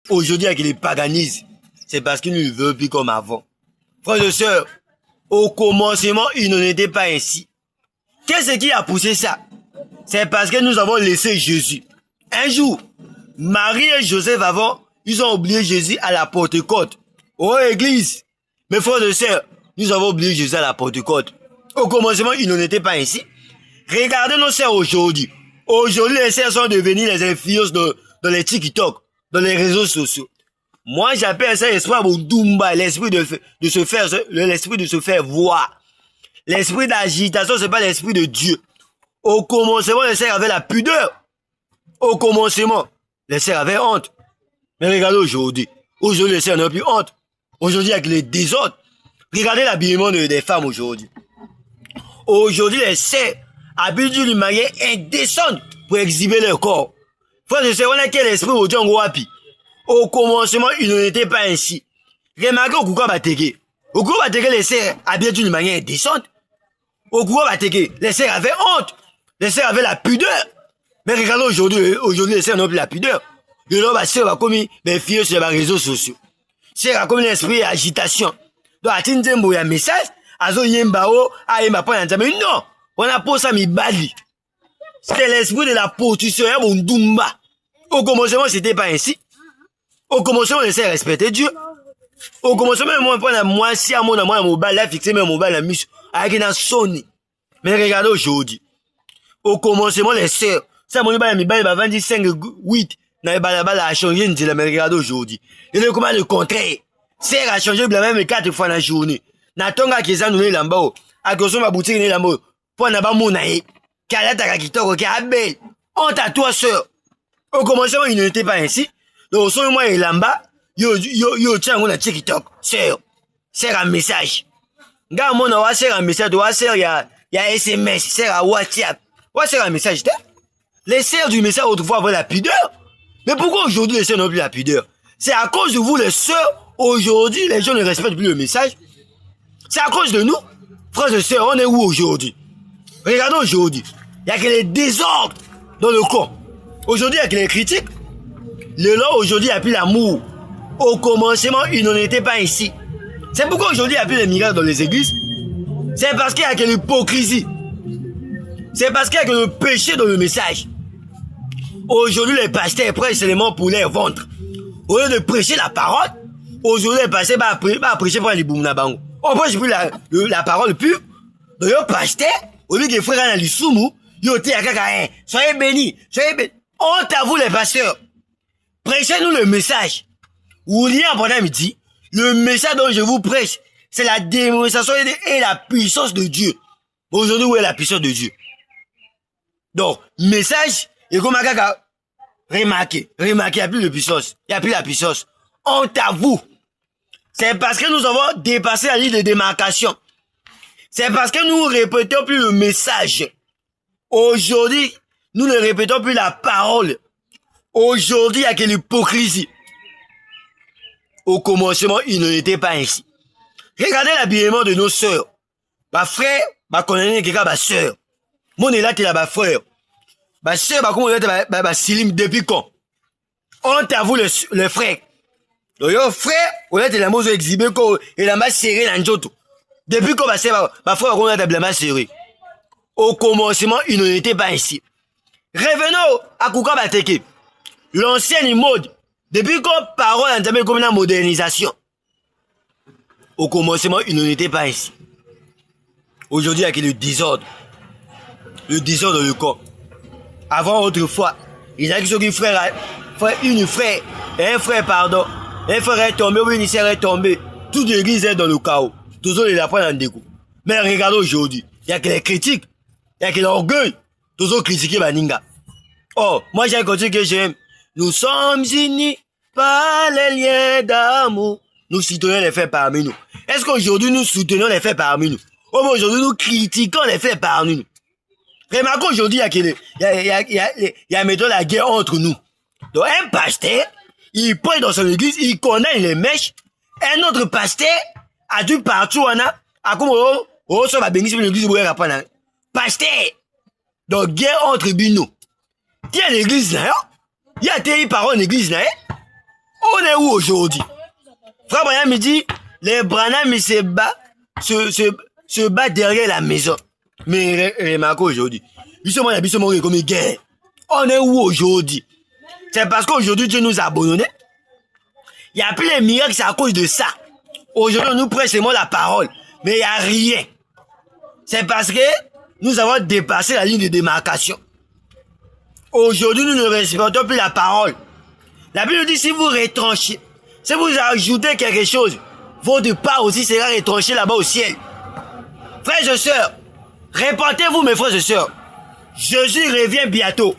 aujourd'hui avec les paganismes, c'est parce qu'ils ne veulent plus comme avant. Frères et sœurs, au commencement, il n'en était pas ainsi. Qu'est-ce qui a poussé ça? C'est parce que nous avons laissé Jésus. Un jour, Marie et Joseph avant, ils ont oublié Jésus à la Pentecôte. Oh église, mes frères et sœurs, nous avons oublié Jésus à la Pentecôte. Au commencement, il n'en était pas ainsi. Regardez nos sœurs aujourd'hui. Aujourd'hui, les sœurs sont devenues les influences dans les TikTok, dans les réseaux sociaux. Moi, j'appelle ça l'esprit Dumba, l'esprit de se faire voir. L'esprit d'agitation, c'est pas l'esprit de Dieu. Au commencement, les sœurs avaient la pudeur. Au commencement, les sœurs avaient honte. Mais regardez aujourd'hui. Aujourd'hui, les sœurs n'ont plus honte. Aujourd'hui, avec les désordres. Regardez l'habillement des femmes aujourd'hui. Aujourd'hui, les sœurs habillent d'une manière indécente pour exhiber leur corps. Frères et sœurs, on a quel esprit aujourd'hui en Wapi? Au commencement, il n'en était pas ainsi. Remarquez au Kouka Bateke. Au Kouka Bateke, les sœurs habillent d'une manière indécente. Au Kouka Bateke, les sœurs avaient honte. Les sœurs avaient la pudeur. Mais regardez aujourd'hui, les sœurs n'ont plus la pudeur. Le nom, sœur va comme mes filles sur les réseaux sociaux. Sœur a comme l'esprit d'agitation. Donc, à Tindembo, il y a un message. Azo Yembao, a Yemba mais non. On a posé ça, mi bali. C'était l'esprit de la prostitution, mon Dumba. Au commencement, c'était pas ainsi. Au commencement, on essaie de respecter Dieu. Au commencement, moi, moi, si à mon mobile, là, fixé, mon mobile, la mission, avec une Sony. Mais regardez aujourd'hui. Au commencement, les sœurs, ça, mon mobile, il va vendre 5, 8. N'a pas a changé, mais regardez aujourd'hui. Et le comment le contraire. Sœur a changé, la même 4 fois dans la journée. Natonga qui s'en donné l'ambo. À cause de ma boutique, n'est l'ambo. Pour n'a pas mon aïe. Kalata Kakitoko, qui a belle. Honte à toi, sœur. Au commencement, il n'était pas ainsi. Donc, son moi et lamba, yo, tiens, on a TikTok. Sœur, un message. Gars, mon a un message, il y a SMS, c'est un WhatsApp. C'est un message, les sœurs du message autrefois avaient la pudeur. Mais pourquoi aujourd'hui les sœurs n'ont plus la pudeur? C'est à cause de vous, les sœurs. Aujourd'hui, les gens ne respectent plus le message. C'est à cause de nous. Frères et sœurs, on est où aujourd'hui? Regardez aujourd'hui. Il n'y a que les désordres dans le corps. Aujourd'hui, il n'y a que les critiques. Le lot, aujourd'hui, il n'y a plus l'amour. Au commencement, il n'en était pas ainsi. C'est pourquoi aujourd'hui, il n'y a plus les miracles dans les églises. C'est parce qu'il y a que l'hypocrisie. C'est parce qu'il y a que le péché dans le message. Aujourd'hui, les pasteurs prêchent seulement pour leur ventre. Au lieu de prêcher la parole, aujourd'hui, les pasteurs vont prêcher pour les boumnabango. On prêche plus la parole pure. Donc, le pasteur, au lieu de frères dans les soumou, soyez bénis, soyez bénis. Honte à vous, les pasteurs. Prêchez-nous le message. William Branham dit, le message dont je vous prêche, c'est la démonstration et la puissance de Dieu. Aujourd'hui, où est la puissance de Dieu? Donc, message, et comme remarquez, il n'y a plus de puissance. Il n'y a plus la puissance. Honte à vous. C'est parce que nous avons dépassé la ligne de démarcation. C'est parce que nous ne répétons plus le message. Aujourd'hui, nous ne répétons plus la parole. Aujourd'hui, il n'y a que l'hypocrisie. Au commencement, il n'en était pas ainsi. Regardez l'habillement de nos sœurs. Ma frère, ma connaît quelqu'un, ma sœur. Mon est là qui est là, ma frère. Ma sœur, comment on est ma silim depuis quand? Honte à vous, le frère. Donc, yo, frère, on est la mose exhibée, et la masse serrée dans Njoto. Depuis quand ma frère, on est la masse serrée. Au commencement, il n'en était pas ainsi. Revenons à Kouka Bateke. L'ancienne mode. Depuis quand parole en termes comme la modernisation. Au commencement, il n'en était pas ainsi. Aujourd'hui, avec le désordre. Le désordre dans le corps. Avant, autrefois, il y a qui frère, un frère, pardon. Un frère est tombé, ou une sœur est tombée. Toute l'église est dans le chaos. Toujours les apprennent en dégoût. Mais regardez aujourd'hui. Il n'y a que les critiques. Il n'y a que l'orgueil. Toujours critiquer Baninga. Oh, moi j'ai un côté que j'aime. Nous sommes unis par les liens d'amour. Nous soutenons les faits parmi nous. Est-ce qu'aujourd'hui nous soutenons les faits parmi nous? Oh, mais aujourd'hui nous critiquons les faits parmi nous. Remarquez aujourd'hui, il y a maintenant la guerre entre nous. Donc un pasteur, il prêche dans son église, il connaît les mèches. Un autre pasteur a dû partout, ça va bénir l'église, vous voulez apprendre. Pasteur. Donc guerre entre nous. Il y a l'église là, il y a des paroles en église là. On est où aujourd'hui? Frère Branham me dit, les Branham se bat derrière la maison. Mais remarquez aujourd'hui, justement, il y a comme une guerre. On est où aujourd'hui? C'est parce qu'aujourd'hui, Dieu nous a abandonnés. Il n'y a plus les miracles, c'est à cause de ça. Aujourd'hui, nous prêchons seulement la parole, mais il n'y a rien. C'est parce que nous avons dépassé la ligne de démarcation. Aujourd'hui, nous ne respectons plus la parole. La Bible dit, si vous retranchez, si vous ajoutez quelque chose, votre part aussi sera retranchée là-bas au ciel. Frères et sœurs, répentez-vous mes frères et sœurs. Jésus revient bientôt.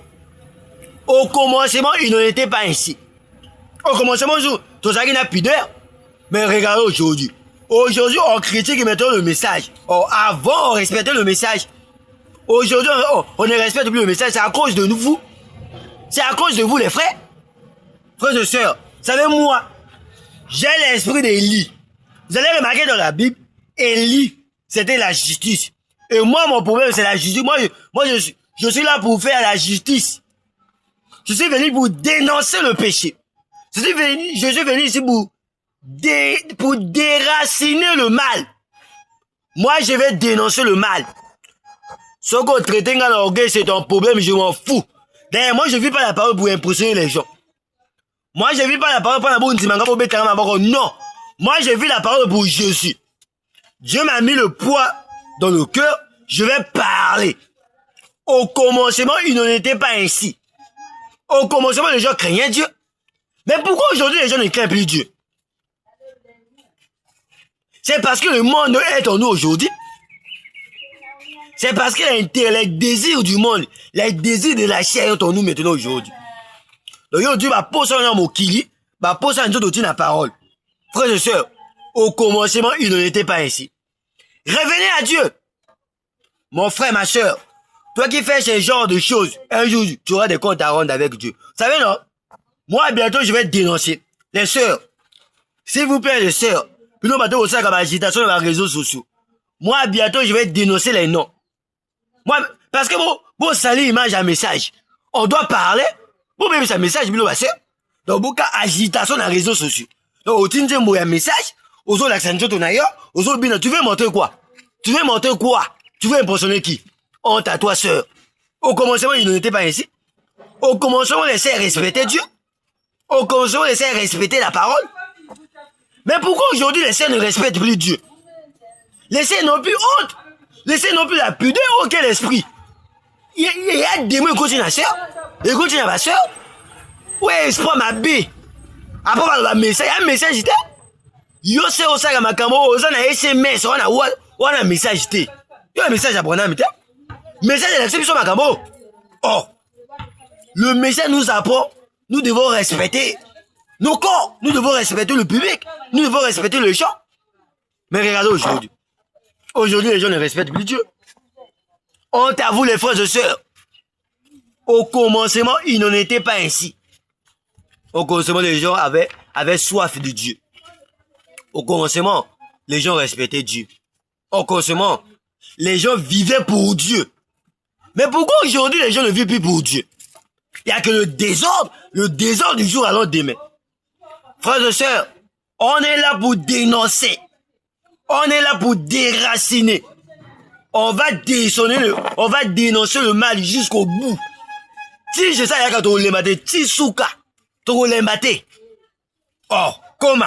Au commencement, il n'en était pas ainsi. Au commencement, tout ça qui n'a pudeur. Mais regardez aujourd'hui. Aujourd'hui, on critique maintenant le message. Oh, avant, on respectait le message. Aujourd'hui, on ne respecte plus le message. C'est à cause de nous. C'est à cause de vous, les frères. Frères et sœurs, vous savez, moi, j'ai l'esprit d'Élie. Vous allez remarquer dans la Bible, Élie, c'était la justice. Et moi, mon problème, c'est la justice. Moi, je suis là pour faire la justice. Je suis venu pour dénoncer le péché. Je suis venu ici pour déraciner le mal. Moi, je vais dénoncer le mal. Ce qu'on traite dans l'orgueil, c'est un problème, je m'en fous. D'ailleurs, moi, je ne vis pas la parole pour impressionner les gens. Moi, je ne vis pas la parole pour la bonne non. Moi, je vis la parole pour Jésus. Dieu m'a mis le poids dans le cœur, je vais parler. Au commencement, il n'en était pas ainsi. Au commencement, les gens craignaient Dieu. Mais pourquoi aujourd'hui les gens ne craignent plus Dieu? C'est parce que le monde est en nous aujourd'hui. C'est parce que les désirs du monde, les désirs de la chair sont en nous maintenant aujourd'hui. Donc Dieu va poser un homme au kili, va poser un autre la parole. Frères et sœurs, au commencement, il n'en était pas ainsi. Revenez à Dieu. Mon frère, ma sœur, toi qui fais ce genre de choses, un jour, tu auras des comptes à rendre avec Dieu. Vous savez, non? Moi, bientôt, je vais te dénoncer. Les sœurs, s'il vous plaît, les sœurs, puis nous battons aussi comme agitation dans les réseaux sociaux. Moi, bientôt, je vais dénoncer les noms. Moi, parce que bon, salut, image, un message. On doit parler. Bon, même ça message, mais ma sœur. Donc, beaucoup agitation dans les réseaux sociaux. Donc, au tinze, un message. Aux autres, l'accent, ton ailleurs. Aux autres, tu veux montrer quoi? Tu veux montrer quoi? Tu veux impressionner qui? Honte à toi, sœur. Au commencement, il n'était pas ainsi. Au commencement, on laissait respecter Dieu. Au commencement, on laissait respecter la parole. Mais pourquoi aujourd'hui, les sœurs ne respectent plus Dieu? Les sœurs n'ont plus honte. Les sœurs n'ont plus la pudeur, auquel esprit. Il y a des mots qui continuent à sœur. Ils continuent à ma sœur. Ouais, c'est pas ma bille. Après, on va message. Il y a un message, j'étais. Yo, c'est au sac à ma camo. On a SMS. On a un message, j'étais. Il y a un message à Branham, j'étais. Message de la sur ma camo. Oh. Le message nous apprend. Nous devons respecter nos corps. Nous devons respecter le public. Nous devons respecter le chant. Mais regardez aujourd'hui. Aujourd'hui, les gens ne respectent plus Dieu. Honte à vous, les frères et sœurs. Au commencement, il n'en était pas ainsi. Au commencement, les gens avaient soif de Dieu. Au commencement, les gens respectaient Dieu. Au commencement, les gens vivaient pour Dieu. Mais pourquoi aujourd'hui, les gens ne vivent plus pour Dieu? Il n'y a que le désordre du jour à l'endemain. Frères et sœurs, on est là pour dénoncer. On est là pour déraciner. On va dénoncer le mal jusqu'au bout. Si je sais, il y a qu'à te lemate, ti souka, te lemate. Oh, comment?